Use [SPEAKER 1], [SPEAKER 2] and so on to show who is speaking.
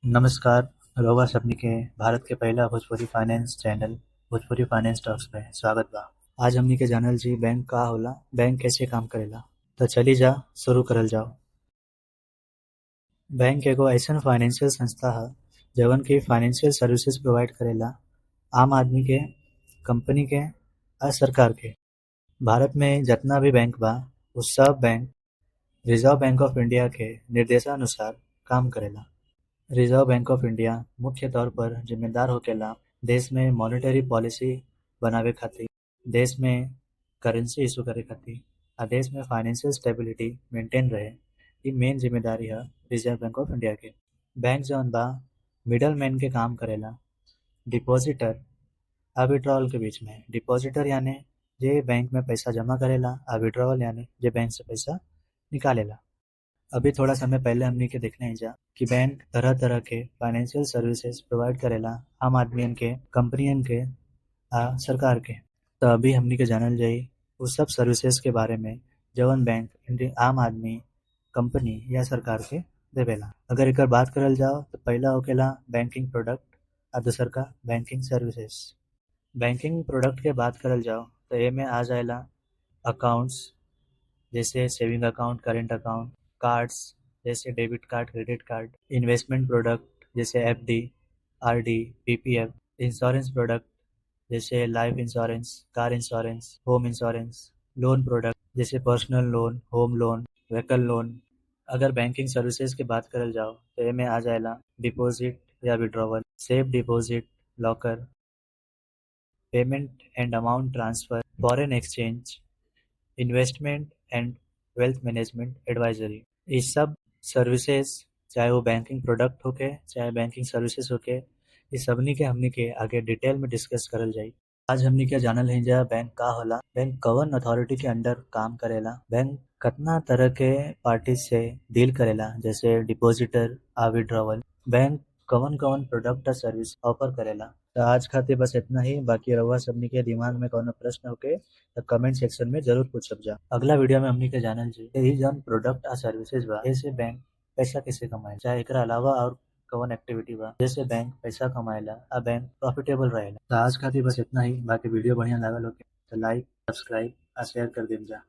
[SPEAKER 1] नमस्कार। रउआ सबनी के भारत के पहिला Bhojpuri finance channel Bhojpuri finance talks में स्वागत बा। आज हमनी के जानल जी बैंक का होला, बैंक कैसे काम करेला। तो चली जा शुरू करल जाओ। बैंक एगो ऐसन फाइनेंशियल संस्था ह जवन की फाइनेंशियल सर्विसेज प्रोवाइड करेला आम आदमी के, कंपनी के आ सरकार के। भारत में जतना भी बैंक बा उ सब bank reserve bank of India के निर्देशानुसार काम करेला। रिजर्व बैंक ऑफ इंडिया मुख्य तौर पर जिम्मेदार होकेला देश में मॉनेटरी पॉलिसी बनावे खातिर, देश में करेंसी इशू करे खातिर आ देश में फाइनेंशियल स्टेबिलिटी मेंटेन रहे। ई मेन जिम्मेदारी है रिजर्व बैंक ऑफ इंडिया के। बैंक जौन बा मिडल मैन के काम करेला डिपॉजिटर आ विड्रॉवल के बीच में। डिपॉजिटर यानी जे बैंक में पैसा जमा करेला, आ विड्रॉवल यानी जे बैंक से पैसा निकालेला। अभी थोड़ा समय पहले हमनी के देखने ही जा कि बैंक तरह तरह के फाइनेंशियल सर्विसेज प्रोवाइड करेला आम आदमियन के, कंपनियन के आ सरकार के। तो अभी हमनी के जानल जाई उस सब सर्विसेज के बारे में जवन बैंक आम आदमी, कंपनी या सरकार के देवेला। अगर एकर बात करल जाओ तो पहला होकेला बैंकिंग प्रोडक्ट आ दूसर का बैंकिंग सर्विसेज। बैंकिंग प्रोडक्ट के बात करल जाओ तो एमे आ जाएला अकाउंट्स जैसे saving account, current account, cards जैसे debit card, credit card, investment product जैसे FD, RD, PPF, insurance product जैसे life insurance, car insurance, home insurance, loan product जैसे personal loan, home loan, vehicle loan. अगर banking services की बात करल जाओ तो एमे आ जाएला डिपॉजिट या withdrawal, safe deposit, locker, payment and amount transfer, foreign exchange, investment and wealth management advisory. ये सब सर्विसेज चाहे वो बैंकिंग प्रोडक्ट होके चाहे बैंकिंग सर्विसेज होके, ये सबनी के हमनी के आगे डिटेल में डिस्कस करल जाई। आज हमनी के जानल है जा बैंक का होला, बैंक कवन अथॉरिटी के अंडर काम करेला, बैंक कितना तरह के पार्टी से डील करेला जैसे डिपॉजिटर आ विड्रॉवल, बैंक कवन कवन प्रोडक्ट और सर्विस ऑफर करेला। तो आज खातिर बस इतना ही। बाकी रउआ सबनी के दिमाग में कौनो प्रश्न होके तो कमेंट सेक्शन में जरूर पूछब जा। अगला वीडियो में हमनी के जानल जी यही जौन प्रोडक्ट आ सर्विसेज बा ऐसे बैंक पैसा कैसे कमाए, चाहे एकरा अलावा और कवन एक्टिविटी बा जैसे बैंक पैसा कमाएला आ बैंक प्रॉफिटेबल रहेला। तो आज खातिर बस इतना ही। बाकी वीडियो बढ़िया लागल होके तो लाइक, सब्सक्राइब आ शेयर कर देम जा।